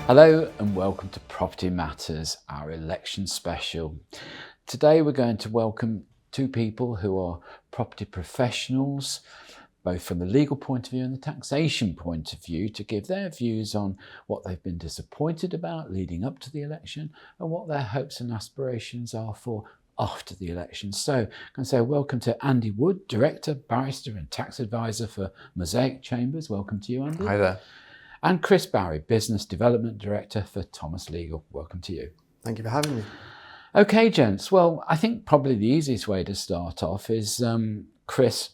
Hello and welcome to Property Matters, our election special. Today we're going to welcome two people who are property professionals, both from the legal point of view and the taxation point of view, to give their views on what they've been disappointed about leading up to the election and what their hopes and aspirations are for after the election. So I'm going to say welcome to Andy Wood, Director, Barrister and Tax Advisor for Mosaic Chambers. Welcome to you, Andy. Hi there. And Chris Barry, Business Development Director for Thomas Legal. Welcome to you. Thank you for having me. Okay, gents. Well, I think probably the easiest way to start off is Chris.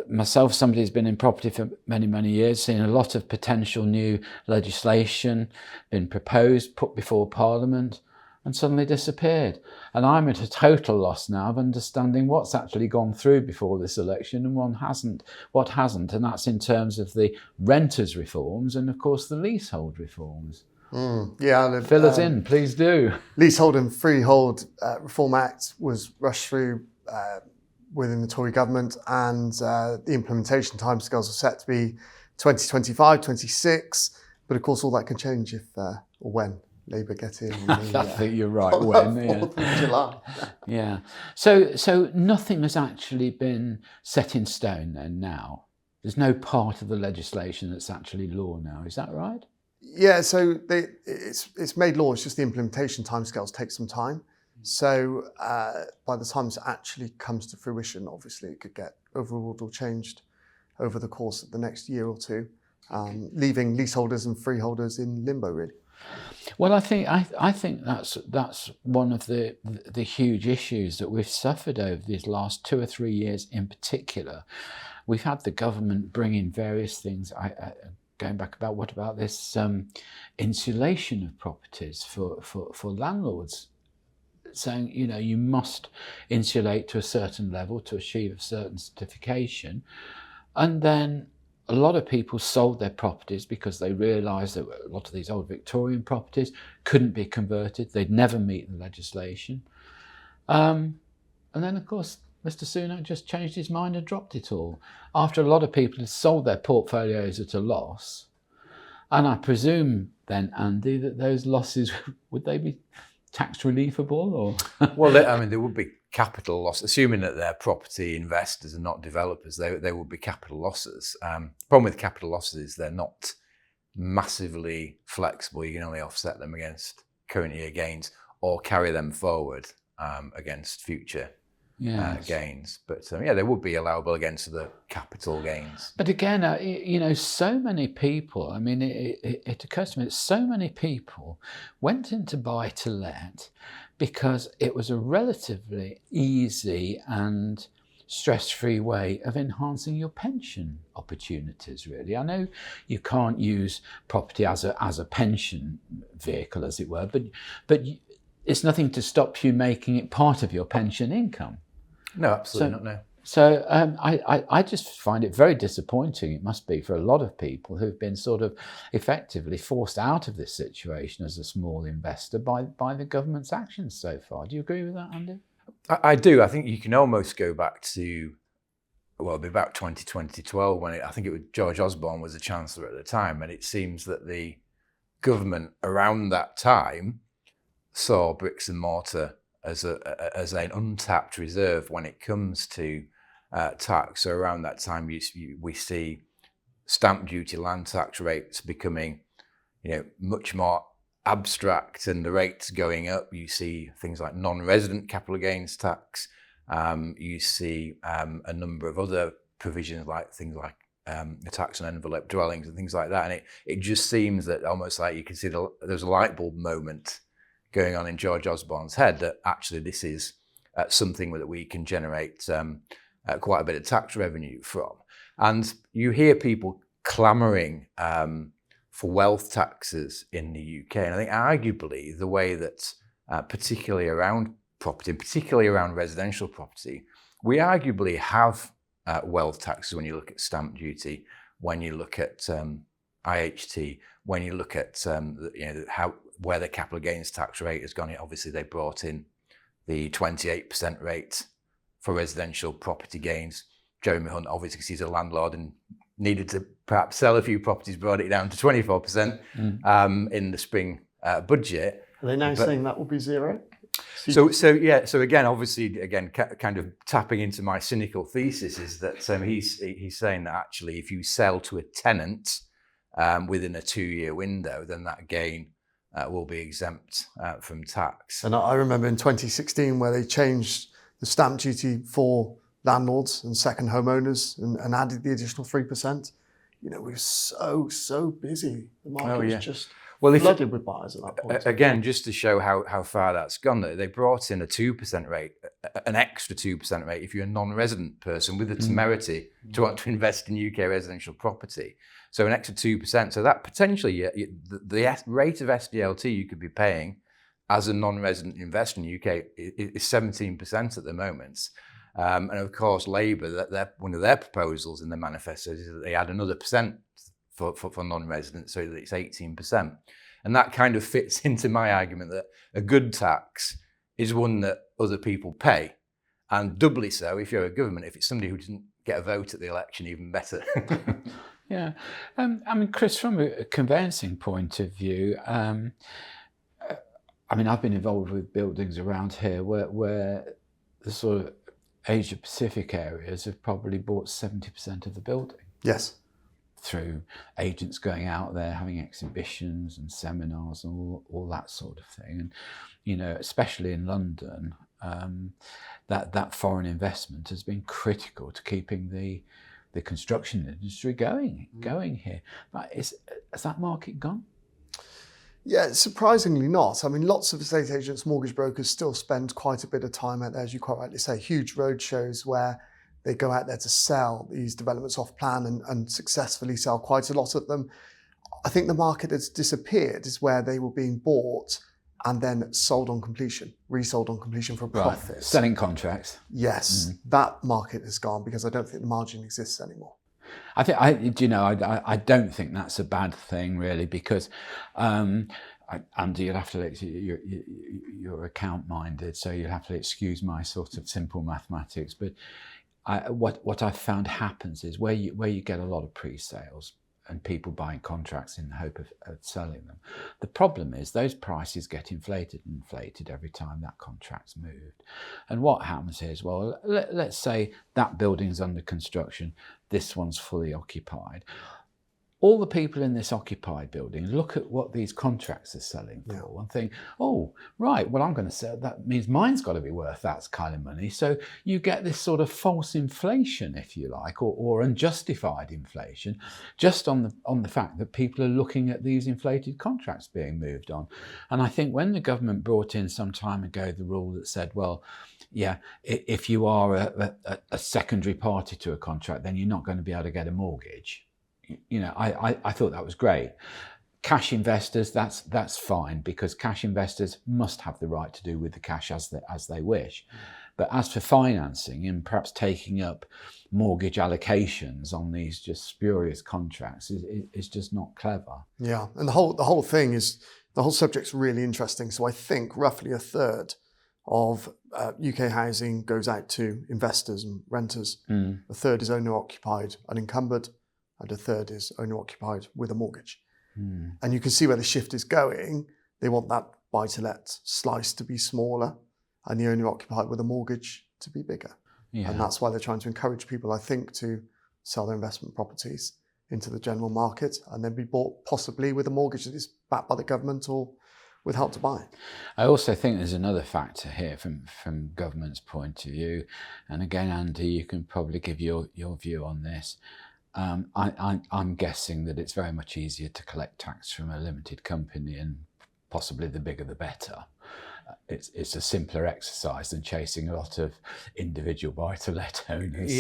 Myself, somebody who's been in property for many, many years, seen a lot of potential new legislation been proposed, put before Parliament, and suddenly disappeared. And I'm at a total loss now of understanding what's actually gone through before this election and what hasn't. And that's in terms of the renters' reforms and, of course, the leasehold reforms. Fill us in, please do. Leasehold and Freehold Reform Act was rushed through within the Tory government, and the implementation timescales are set to be 2025, 26. But of course, all that can change if or when Labour get in. I think you're right. When 4th of July. Yeah. So nothing has actually been set in stone then now. There's no part of the legislation that's actually law now. Is that right? Yeah. So it's made law. It's just the implementation timescales take some time. So by the time it actually comes to fruition, obviously it could get overruled or changed over the course of the next year or two, leaving leaseholders and freeholders in limbo, really. Well, I think that's one of the huge issues that we've suffered over these last 2 or 3 years in particular. We've had the government bring in various things. Going back about what about this insulation of properties for landlords, saying you must insulate to a certain level to achieve a certain certification, and then a lot of people sold their properties because they realised that a lot of these old Victorian properties couldn't be converted. They'd never meet the legislation. And then, of course, Mr. Sunak just changed his mind and dropped it all after a lot of people had sold their portfolios at a loss. And I presume then, Andy, that those losses, would they be tax relievable? Or Well, there would be capital loss, assuming that they're property investors and not developers. They would be capital losses. Problem with capital losses is they're not massively flexible. You can only offset them against current year gains or carry them forward against future gains. But they would be allowable against the capital gains. But again, so many people, it occurs to me that so many people went into buy to let because it was a relatively easy and stress-free way of enhancing your pension opportunities, really. I know you can't use property as a pension vehicle, as it were, but it's nothing to stop you making it part of your pension income. No, absolutely not, no. So I just find it very disappointing, it must be, for a lot of people who've been sort of effectively forced out of this situation as a small investor by the government's actions so far. Do you agree with that, Andy? I do. I think you can almost go back to, it'd be about 2012 when I think it was George Osborne was the Chancellor at the time, and it seems that the government around that time saw bricks and mortar as an untapped reserve when it comes to tax. So around that time, we see stamp duty, land tax rates becoming, much more abstract, and the rates going up. You see things like non-resident capital gains tax. You see a number of other provisions, like things like the tax on envelope dwellings and things like that. And it just seems that almost like you can see there's a light bulb moment going on in George Osborne's head that actually this is something that we can generate quite a bit of tax revenue from. And you hear people clamouring for wealth taxes in the UK. And I think arguably the way that, particularly around property, and particularly around residential property, we arguably have wealth taxes when you look at stamp duty, when you look at IHT, when you look at where the capital gains tax rate has gone. Obviously, they brought in the 28% rate for residential property gains. Jeremy Hunt, obviously, because he's a landlord and needed to perhaps sell a few properties, brought it down to 24% in the spring budget. Are they now saying that will be zero? So again, obviously, kind of tapping into my cynical thesis is that he's saying that actually, if you sell to a tenant within a 2-year window, then that gain will be exempt from tax. And I remember in 2016 where they changed the stamp duty for landlords and second homeowners and added the additional 3%. We were so busy. The market was just flooded with buyers at that point. Again, just to show how far that's gone, they brought in a 2% rate, an extra 2% rate if you're a non-resident person with the temerity to want to invest in UK residential property. So an extra 2%. So that potentially, the rate of SDLT you could be paying as a non-resident investor in the UK is 17% at the moment. And of course, Labour, one of their proposals in the manifesto is that they add another percent for non-residents, so that it's 18%. And that kind of fits into my argument that a good tax is one that other people pay. And doubly so if you're a government, if it's somebody who didn't get a vote at the election, even better. Yeah. I mean, Chris, from a conveyancing point of view, I mean, I've been involved with buildings around here where the sort of Asia Pacific areas have probably bought 70% of the building. Yes. Through agents going out there, having exhibitions and seminars and all that sort of thing. And, especially in London, that foreign investment has been critical to keeping the construction industry going here. But has that market gone? Yeah, surprisingly not. I mean, lots of estate agents, mortgage brokers still spend quite a bit of time out there, as you quite rightly say, huge road shows where they go out there to sell these developments off plan and successfully sell quite a lot of them. I think the market has disappeared is where they were being bought and then sold on completion, resold on completion for a profit. Right. Selling contracts. Yes, that market has gone because I don't think the margin exists anymore. I don't think that's a bad thing really, because Andy, you'll have to you're account minded, so you'll have to excuse my sort of simple mathematics. But what I've found happens is where you get a lot of pre-sales and people buying contracts in the hope of selling them. The problem is those prices get inflated every time that contract's moved. And what happens is, well, let's say that building's under construction, this one's fully occupied. All the people in this occupied building look at what these contracts are selling for and think, oh, right, well, I'm going to sell, that means mine's got to be worth that kind of money. So you get this sort of false inflation, if you like, or unjustified inflation, just on the fact that people are looking at these inflated contracts being moved on. And I think when the government brought in some time ago the rule that said, well, yeah, if you are a secondary party to a contract, then you're not going to be able to get a mortgage. I thought that was great. Cash investors, that's fine, because cash investors must have the right to do with the cash as they wish. But as for financing and perhaps taking up mortgage allocations on these just spurious contracts is just not clever. Yeah, and the whole thing is, the whole subject's really interesting. So I think roughly a third of UK housing goes out to investors and renters. A third is owner-occupied, unencumbered, and a third is owner-occupied with a mortgage. And you can see where the shift is going. They want that buy-to-let slice to be smaller and the owner-occupied with a mortgage to be bigger. Yeah. And that's why they're trying to encourage people, I think, to sell their investment properties into the general market and then be bought possibly with a mortgage that is backed by the government or with Help to Buy. I also think there's another factor here from government's point of view. And again, Andy, you can probably give your view on this. I'm guessing that it's very much easier to collect tax from a limited company, and possibly the bigger the better. It's a simpler exercise than chasing a lot of individual buy-to-let owners.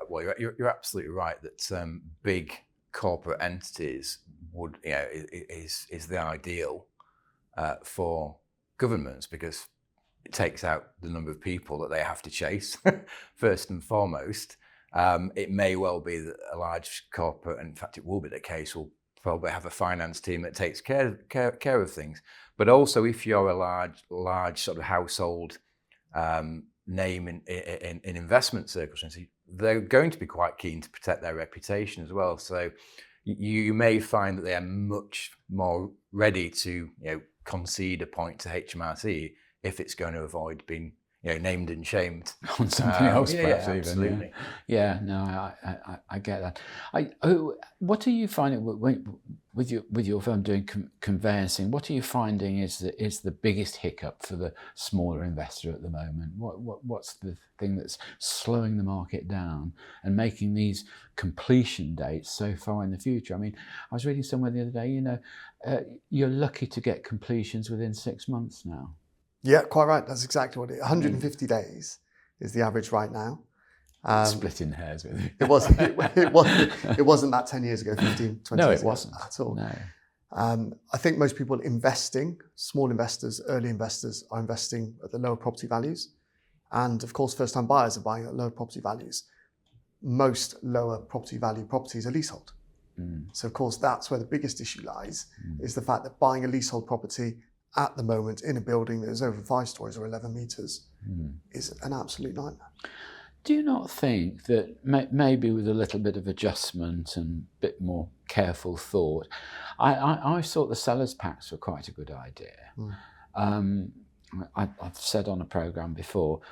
Well, you're absolutely right that big corporate entities would, is the ideal for governments, because it takes out the number of people that they have to chase first and foremost. It may well be that a large corporate, and in fact it will be the case, will probably have a finance team that takes care of things. But also, if you're a large sort of household name in investment circles, they're going to be quite keen to protect their reputation as well. So you may find that they are much more ready to concede a point to HMRC if it's going to avoid being named and shamed on something else, perhaps even. Absolutely. Yeah, no, I get that. What are you finding with your firm doing conveyancing? What are you finding is the biggest hiccup for the smaller investor at the moment? What's the thing that's slowing the market down and making these completion dates so far in the future? I mean, I was reading somewhere the other day, you're lucky to get completions within 6 months now. Yeah, quite right. That's exactly what it is. 150 days is the average right now. Splitting hairs with you. It wasn't that 10 years ago, 15, 20 no, years it wasn't at all. No. I think most people investing, small investors, early investors, are investing at the lower property values. And of course, first-time buyers are buying at lower property values. Most lower property value properties are leasehold. So of course, that's where the biggest issue lies, is the fact that buying a leasehold property at the moment in a building that is over 5 stories or 11 metres is an absolute nightmare. Do you not think that maybe with a little bit of adjustment and a bit more careful thought, I thought the sellers' packs were quite a good idea. I've said on a programme before,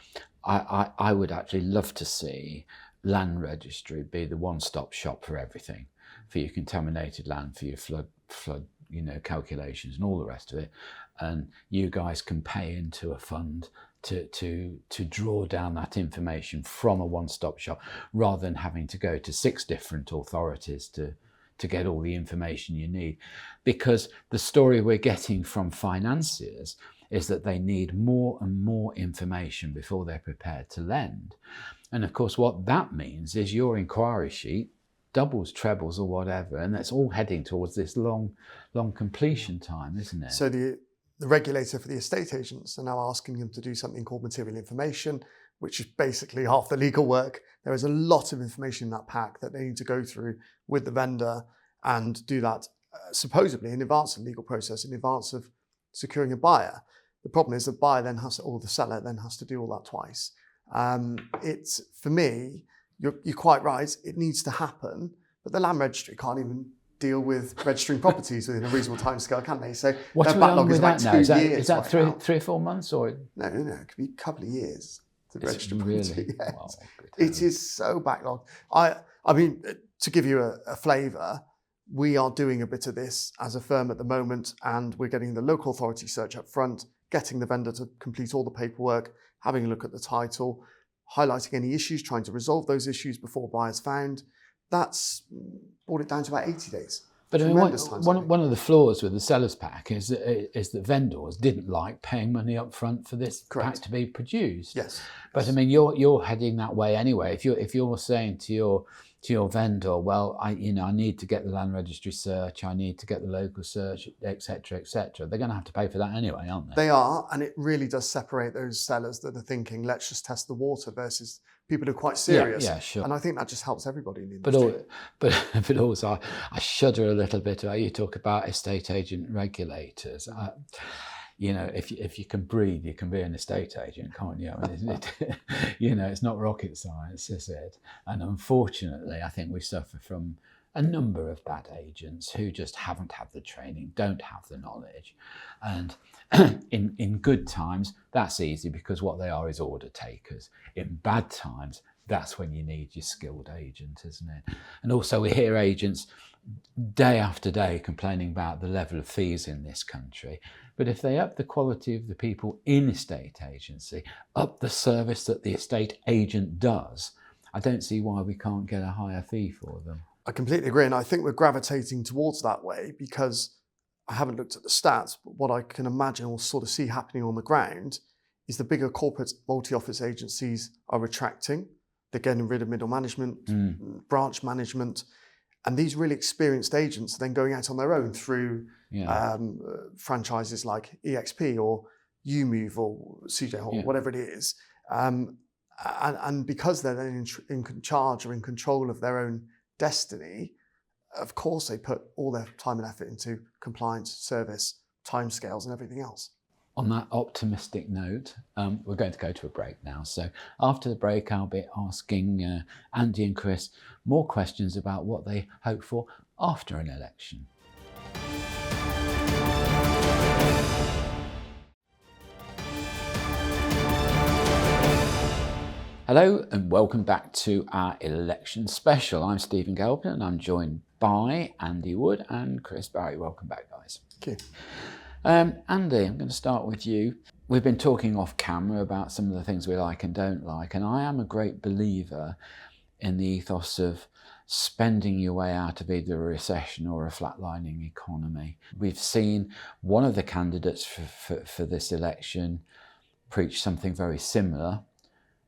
I would actually love to see land registry be the one-stop shop for everything, for your contaminated land, for your flood calculations and all the rest of it, and you guys can pay into a fund to draw down that information from a one-stop shop, rather than having to go to 6 different authorities to get all the information you need. Because the story we're getting from financiers is that they need more and more information before they're prepared to lend. And of course, what that means is your inquiry sheet doubles, trebles, or whatever, and that's all heading towards this long completion time, isn't it? So the regulator for the estate agents are now asking them to do something called material information, which is basically half the legal work. There is a lot of information in that pack that they need to go through with the vendor and do that supposedly in advance of the legal process, in advance of securing a buyer. The problem is the buyer then has to, or the seller then has to do all that twice. It's, for me, you're quite right, it needs to happen, but the land registry can't even deal with registering properties within a reasonable timescale, can they? So what's their backlog is that like now? 2 years. Is that right 3 or 4 months, or No, it could be a couple of years to register really? property. Yes. Wow, it is so backlogged. I mean, to give you a flavour, we are doing a bit of this as a firm at the moment, and we're getting the local authority search up front, getting the vendor to complete all the paperwork, having a look at the title, highlighting any issues, trying to resolve those issues before buyers found. That's brought it down to about 80 days. But I mean, one of the flaws with the seller's pack is that vendors didn't like paying money up front for this pack to be produced. Yes. But I mean, you're heading that way anyway. If you're saying to your vendor, well, I need to get the land registry search, I need to get the local search, etc., they're going to have to pay for that anyway, aren't they? They are, and it really does separate those sellers that are thinking, let's just test the water, versus people who are quite serious. Yeah, sure. And I think that just helps everybody in the industry. But also, I shudder a little bit about you talk about estate agent regulators. If you can breathe, you can be an estate agent, can't you? I mean, it's not rocket science, is it? And unfortunately, I think we suffer from a number of bad agents who just haven't had the training, don't have the knowledge. And in good times, that's easy because what they are is order takers. In bad times, that's when you need your skilled agent, isn't it? And also we hear agents day after day complaining about the level of fees in this country. But if they up the quality of the people in estate agency, up the service that the estate agent does, I don't see why we can't get a higher fee for them. I completely agree, and I think we're gravitating towards that way because I haven't looked at the stats, but what I can imagine or sort of see happening on the ground is the bigger corporate multi-office agencies are retracting. They're getting rid of middle management, branch management, and these really experienced agents are then going out on their own through franchises like EXP or UMove or CJ Hall, whatever it is. And because they're then in charge or in control of their own destiny, of course they put all their time and effort into compliance, service, timescales and everything else. On that optimistic note, we're going to go to a break now. So after the break, I'll be asking Andy and Chris more questions about what they hope for after an election. Hello and welcome back to our election special. I'm Stephen Galpin and I'm joined by Andy Wood and Chris Barry. Welcome back, guys. Thank you. Andy, I'm going to start with you. We've been talking off camera about some of the things we like and don't like, and I am a great believer in the ethos of spending your way out of either a recession or a flatlining economy. We've seen one of the candidates for this election preach something very similar,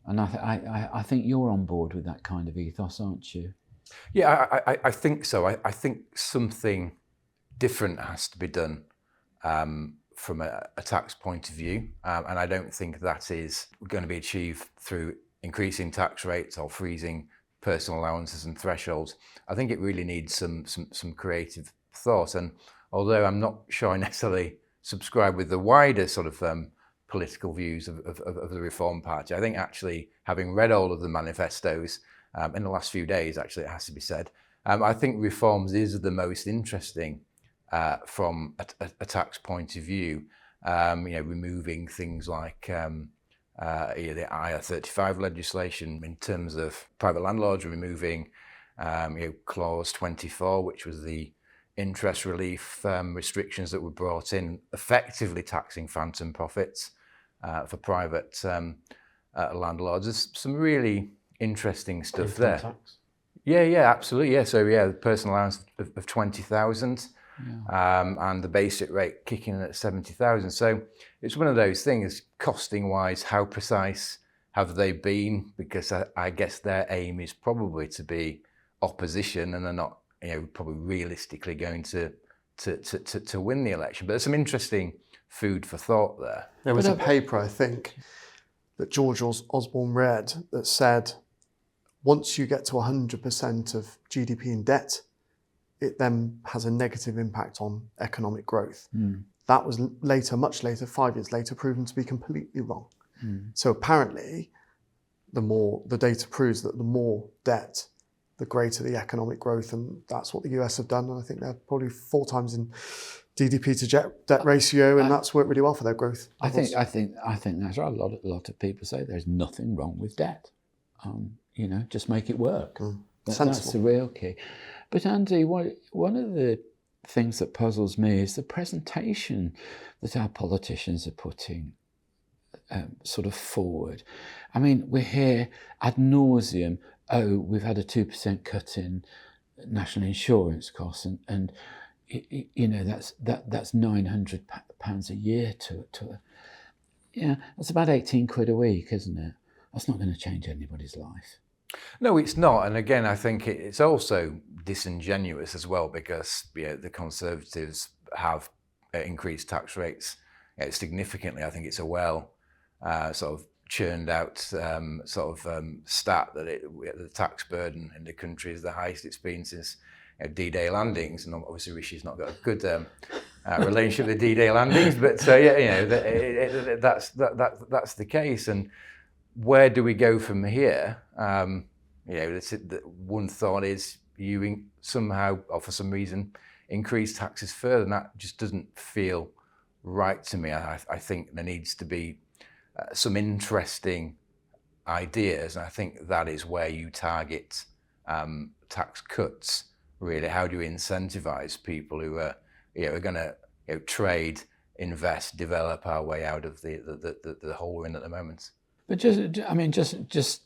and I think you're on board with that kind of ethos, aren't you? Yeah, I think so. I think something different has to be done from a tax point of view, and I don't think that is going to be achieved through increasing tax rates or freezing personal allowances and thresholds. I think it really needs some creative thought, and although I'm not sure I necessarily subscribe with the wider sort of political views of the Reform Party, I think actually, having read all of the manifestos in the last few days, actually it has to be said, I think reforms is the most interesting from a tax point of view, removing things like the IR35 legislation in terms of private landlords, removing clause 24, which was the interest relief restrictions that were brought in, effectively taxing phantom profits for private landlords. There's some really interesting stuff there. Tax. Yeah, absolutely. Yeah, so the personal allowance of 20,000. Yeah. And the basic rate kicking in at 70,000. So it's one of those things, costing wise, how precise have they been? Because I guess their aim is probably to be opposition, and they're not, probably realistically going to win the election. But there's some interesting food for thought there. There was a paper, I think, that George Osborne read that said, once you get to 100% of GDP in debt, it then has a negative impact on economic growth. That was much later, 5 years later, proven to be completely wrong. So apparently, the data proves that the more debt, the greater the economic growth, and that's what the US have done. And I think they're probably 4 times in GDP to debt ratio, and that's worked really well for their growth. I think that's right. A lot of people say there's nothing wrong with debt. Just make it work. That's the real key. But Andy, one of the things that puzzles me is the presentation that our politicians are putting sort of forward. I mean, we hear ad nauseum, we've had a 2% cut in national insurance costs, and that's £900 a year that's about 18 quid a week, isn't it? That's not going to change anybody's life. No, it's not. And again, I think it's also disingenuous as well, because the Conservatives have increased tax rates significantly. I think it's a sort of churned out stat that the tax burden in the country is the highest it's been since D-Day landings. And obviously Rishi's not got a good relationship with D-Day landings, but that's the case. And where do we go from here? One thought is you somehow, or for some reason, increase taxes further, and that just doesn't feel right to me. I think there needs to be some interesting ideas, and I think that is where you target tax cuts. Really, how do you incentivize people who are going to trade, invest, develop our way out of the hole we're in at the moment? But just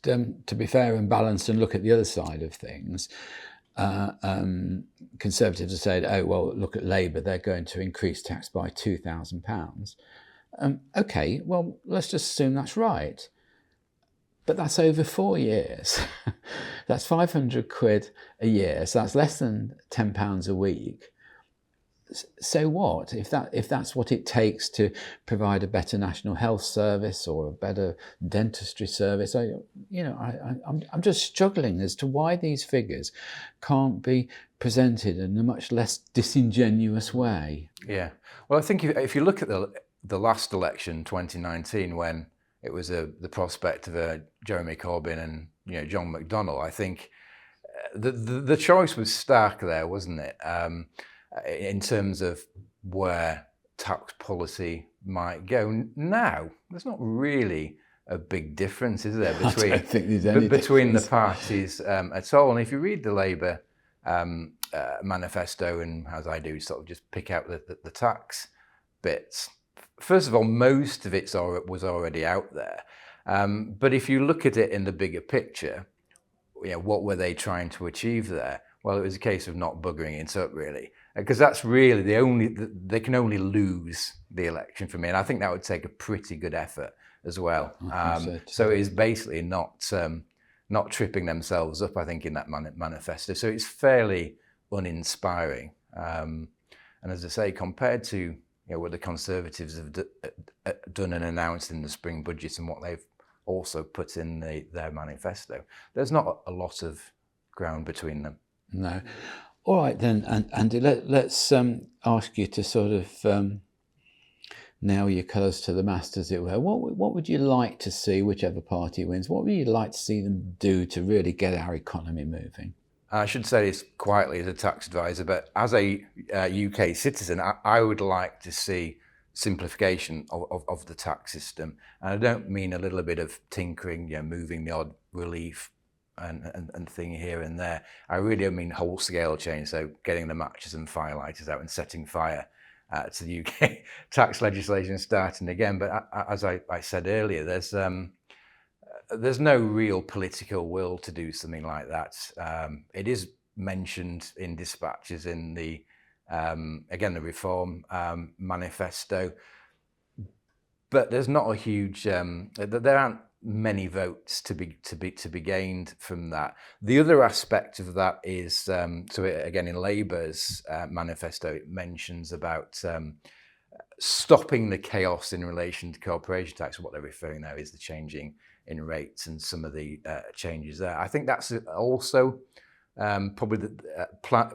to be fair and balanced and look at the other side of things, Conservatives have said, look at Labour, they're going to increase tax by £2,000. Okay, well, let's just assume that's right. But that's over 4 years. That's 500 quid a year, so that's less than £10 a week. So what if that's what it takes to provide a better national health service or a better dentistry service? I'm just struggling as to why these figures can't be presented in a much less disingenuous way. Yeah, well, I think if you look at the the last election, 2019, when it was the prospect of Jeremy Corbyn and John McDonnell. I think the choice was stark there, wasn't it? In terms of where tax policy might go. Now, there's not really a big difference, is there, between I don't think there's any between difference. the parties at all? And if you read the Labour manifesto, and as I do, sort of just pick out the tax bits. First of all, most of it was already out there. But if you look at it in the bigger picture, what were they trying to achieve there? Well, it was a case of not buggering it up, really, because that's really they can only lose the election for me, and I think that would take a pretty good effort as well. So it is basically not tripping themselves up, I think, in that manifesto. So it's fairly uninspiring, and as I say, compared to what the Conservatives have done and announced in the spring budget and what they've also put in their manifesto, there's not a lot of ground between them. No. All right then, Andy, let's ask you to sort of nail your colours to the mast, as it were. What would you like to see, whichever party wins, what would you like to see them do to really get our economy moving? I should say this quietly as a tax advisor, but as a UK citizen, I would like to see simplification of the tax system. And I don't mean a little bit of tinkering, moving the odd relief and thing here and there. I really mean whole-scale change, so getting the matches and firelighters out and setting fire to the UK tax legislation starting again. But as I said earlier, there's no real political will to do something like that. It is mentioned in dispatches in the the Reform manifesto, but there's not a huge. There aren't many votes to be gained from that. The other aspect of that is again in Labour's manifesto, it mentions about stopping the chaos in relation to corporation tax. What they're referring now is the changing in rates and some of the changes there. I think that's also probably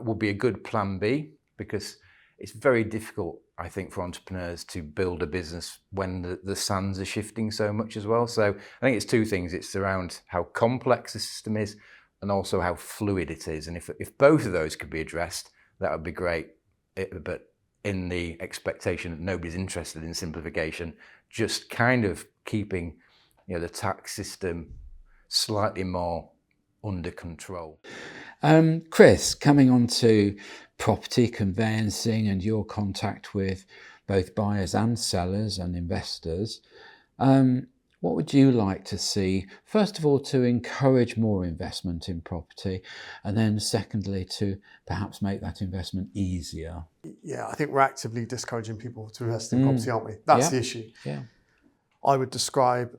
would be a good plan B, because it's very difficult, I think, for entrepreneurs to build a business when the sands are shifting so much as well. So I think it's two things. It's around how complex the system is and also how fluid it is. And if both of those could be addressed, that would be great. But in the expectation that nobody's interested in simplification, just kind of keeping the tax system slightly more under control. Chris, coming on to property conveyancing and your contact with both buyers and sellers and investors, what would you like to see, first of all, to encourage more investment in property, and then secondly, to perhaps make that investment easier? Yeah, I think we're actively discouraging people to invest in property, aren't we? That's the issue. Yeah. I would describe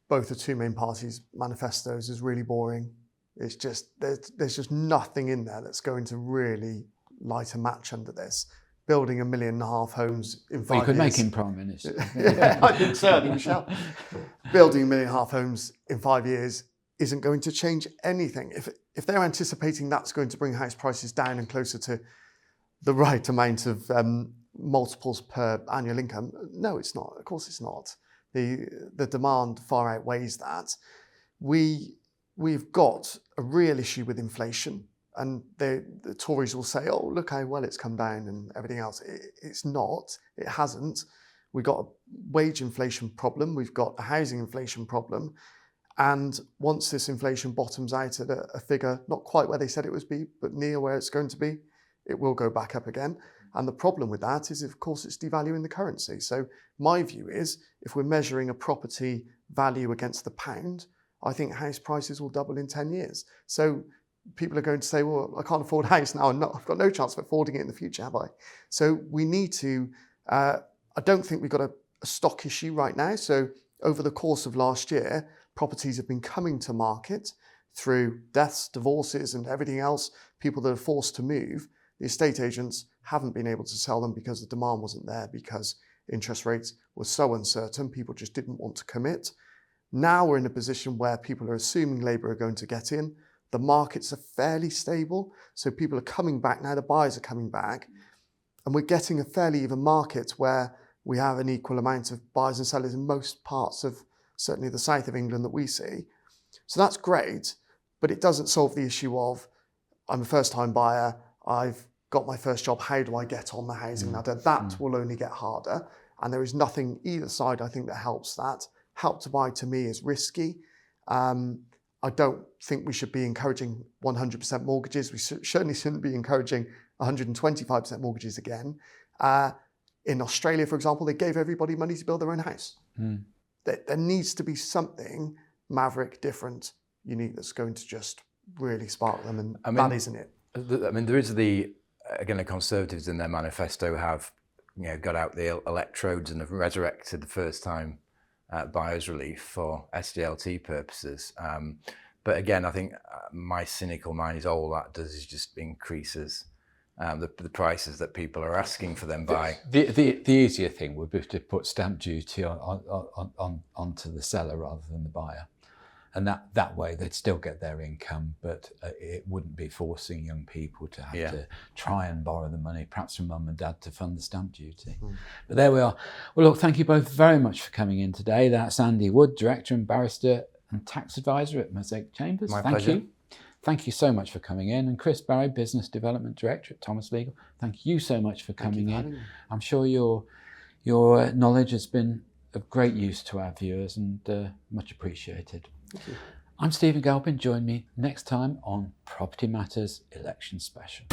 both the two main parties' manifestos as really boring. It's just, there's just nothing in there that's going to really light a match under this. Building 1.5 million homes in 5 years. Well, you could make him Prime Minister. Yeah, I think so, I think we shall. Building 1.5 million homes in 5 years isn't going to change anything. If they're anticipating that's going to bring house prices down and closer to the right amount of multiples per annual income, no, it's not. Of course it's not. The demand far outweighs that. We've got a real issue with inflation, and the Tories will say, oh, look how well it's come down and everything else. It's not. It hasn't. We've got a wage inflation problem. We've got a housing inflation problem. And once this inflation bottoms out at a figure, not quite where they said it would be, but near where it's going to be, it will go back up again. And the problem with that is, of course, it's devaluing the currency. So my view is, if we're measuring a property value against the pound, I think house prices will double in 10 years. So people are going to say, well, I can't afford a house now. I've got no chance of affording it in the future, have I? So we need to, I don't think we've got a stock issue right now. So over the course of last year, properties have been coming to market through deaths, divorces, and everything else, people that are forced to move. The estate agents haven't been able to sell them because the demand wasn't there, because interest rates were so uncertain, people just didn't want to commit. Now we're in a position where people are assuming Labour are going to get in. The markets are fairly stable, so people are coming back now, the buyers are coming back, and we're getting a fairly even market where we have an equal amount of buyers and sellers in most parts of certainly the south of England that we see. So that's great, but it doesn't solve the issue of, I'm a first-time buyer, I've got my first job, how do I get on the housing ladder? That will only get harder. And there is nothing either side, I think, that helps that. Help to Buy to me is risky. I don't think we should be encouraging 100% mortgages. We certainly shouldn't be encouraging 125% mortgages again. In Australia, for example, they gave everybody money to build their own house. There needs to be something maverick, different, unique that's going to just really spark them, and that isn't it. There is the Conservatives in their manifesto have got out the electrodes and have resurrected the first-time buyer's relief for SDLT purposes. But again, I think my cynical mind is all that does is just increases the prices that people are asking for them by. The easier thing would be to put stamp duty onto the seller rather than the buyer. And that way they'd still get their income, but it wouldn't be forcing young people to have to try and borrow the money, perhaps from mum and dad, to fund the stamp duty. But there we are. Well, look, thank you both very much for coming in today. That's Andy Wood, Director and Barrister and Tax Advisor at Mosaic Chambers. My pleasure. Thank you so much for coming in. And Chris Barry, Business Development Director at Thomas Legal. Thank you so much for coming in. I'm sure your knowledge has been of great use to our viewers and much appreciated. Thank you. I'm Stephen Galpin. Join me next time on Property Matters Election Special.